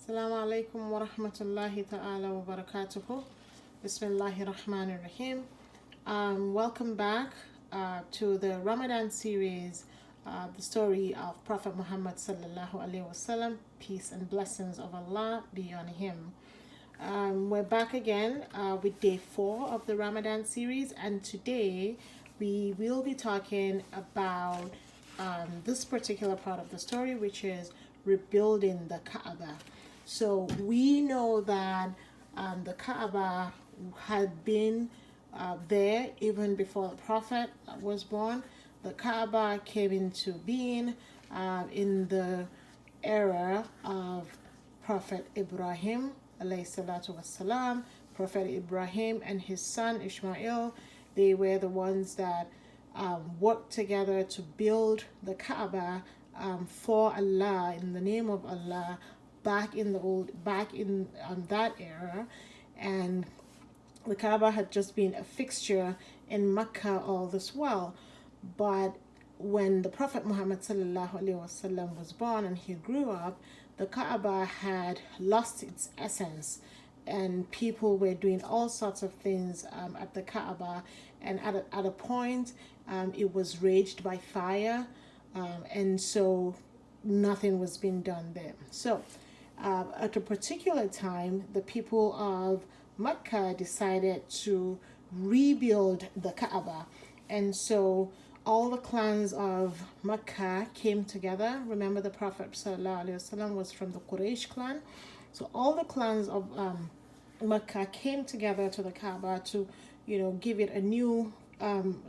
Assalamu alaikum wa rahmatullahi ta'ala wa barakatuhu. Bismillahir Rahmanir Rahim. Welcome back to the Ramadan series, the story of Prophet Muhammad sallallahu alaihi wasallam. Peace and blessings of Allah be on him. We're back again with day 4 of the Ramadan series, and today we will be talking about this particular part of the story, which is rebuilding the Kaaba. So we know that the Kaaba had been there even before the Prophet was born. The Kaaba came into being in the era of Prophet Ibrahim alayhi salatu wasalam. Prophet Ibrahim and his son Ishmael, they were the ones that worked together to build the Kaaba for Allah, in the name of Allah, back in that era. And the Kaaba had just been a fixture in Mecca all this while. But when the Prophet Muhammad sallallahu alaihi wasallam was born and he grew up, the Kaaba had lost its essence, and people were doing all sorts of things at the Kaaba. And at a point, it was raged by fire, and so nothing was being done there. So at a particular time, the people of Mecca decided to rebuild the Kaaba. And so all the clans of Mecca came together. Remember, the Prophet ﷺ was from the Quraysh clan. So all the clans of Mecca came together to the Kaaba to, give it a new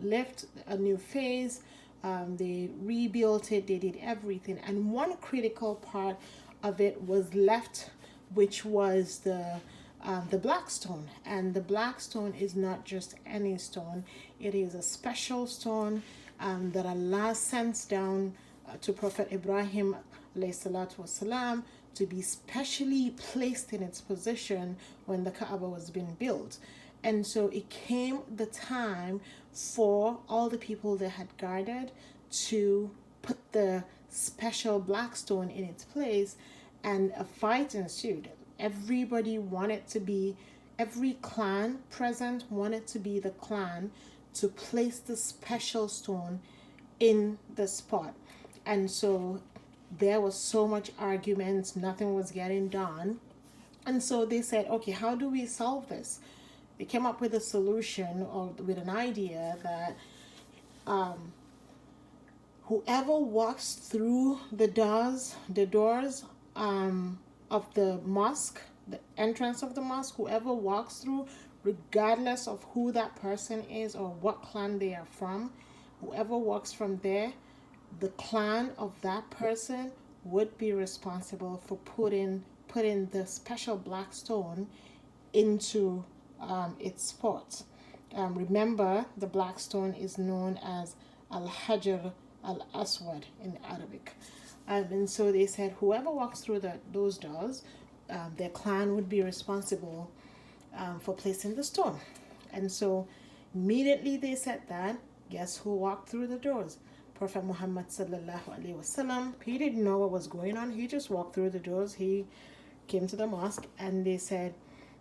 lift, a new phase. They rebuilt it, they did everything. And one critical part of it was left, which was the black stone. And the black stone is not just any stone, it is a special stone that Allah sends down to Prophet Ibrahim والسلام, to be specially placed in its position when the Kaaba was being built. And so it came the time for all the people that had gathered to put the special black stone in its place, and a fight ensued. Every clan present wanted to be the clan to place the special stone in the spot. And so there was so much argument, nothing was getting done. And so they said, okay, how do we solve this? They came up with a solution, or with an idea, that whoever walks through the doors of the mosque, the entrance of the mosque, whoever walks through, regardless of who that person is or what clan they are from, whoever walks from there, the clan of that person would be responsible for putting the special black stone into its spot. Remember, the black stone is known as Al-Hajar Al-Aswad in Arabic. And so they said whoever walks through those doors, their clan would be responsible for placing the stone. And so immediately they said that, guess who walked through the doors? Prophet Muhammad sallallahu alaihi wasallam. He didn't know what was going on. He just walked through the doors. He came to the mosque, and they said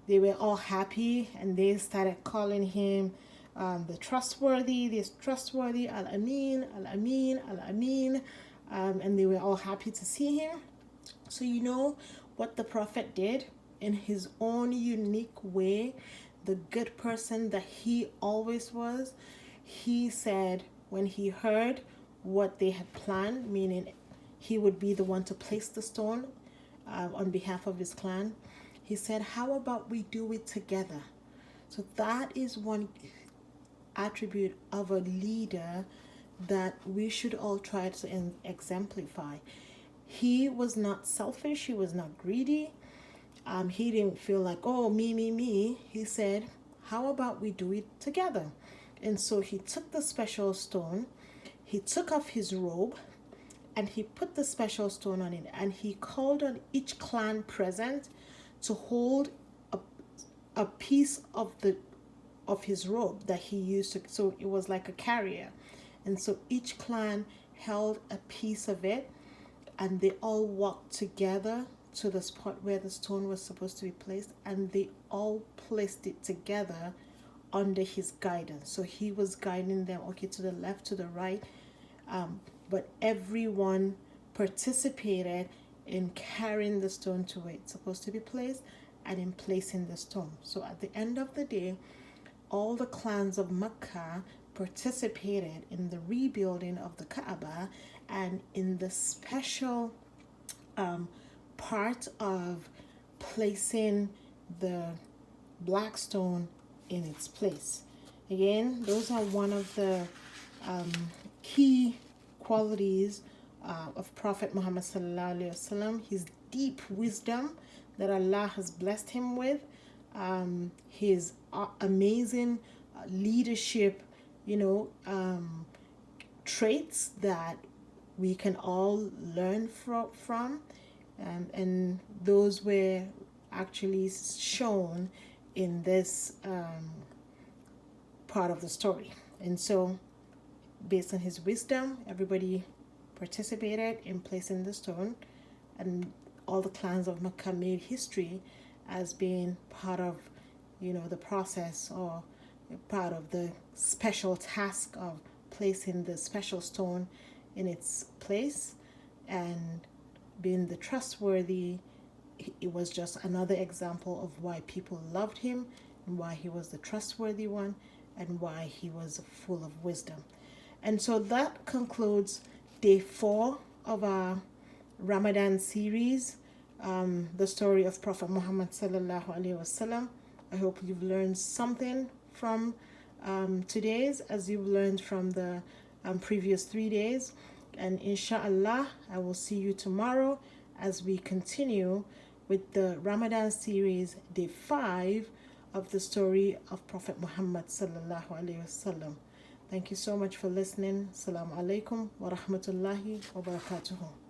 they were all happy, and they started calling him the trustworthy, Al-Amin, Al-Amin, Al-Amin. And they were all happy to see him. So you know what the Prophet did? In his own unique way, the good person that he always was, he said, when he heard what they had planned, meaning he would be the one to place the stone on behalf of his clan, he said, how about we do it together? So that is one attribute of a leader that we should all try to exemplify. He was not selfish, he was not greedy. He didn't feel like, oh, me. He said, how about we do it together? And so he took the special stone, he took off his robe, and he put the special stone on it, and he called on each clan present to hold a piece of his robe that he used to, so it was like a carrier. And so each clan held a piece of it, and they all walked together to the spot where the stone was supposed to be placed, and they all placed it together under his guidance. So he was guiding them, okay, to the left, to the right, but everyone participated in carrying the stone to where it's supposed to be placed and in placing the stone. So at the end of the day, all the clans of Mecca participated in the rebuilding of the Kaaba and in the special part of placing the black stone in its place. Again, those are one of the key qualities of Prophet Muhammad sallallahu alaihi wasallam. His deep wisdom that Allah has blessed him with, his amazing leadership, traits that we can all learn from, and those were actually shown in this part of the story. And so, based on his wisdom, everybody participated in placing the stone, and all the clans of Makkah made history as being part of, the process, or part of the special task of placing the special stone in its place. And being the trustworthy, it was just another example of why people loved him and why he was the trustworthy one and why he was full of wisdom. And so that concludes day 4 of our Ramadan series, the story of Prophet Muhammad sallallahu alaihi wasallam. I hope you've learned something from today's, as you've learned from the previous 3 days. And inshallah, I will see you tomorrow as we continue with the Ramadan series, day 5 of the story of Prophet Muhammad sallallahu alaihi wasallam. Thank you so much for listening. Assalamu alaikum wa rahmatullahi wa barakatuhu.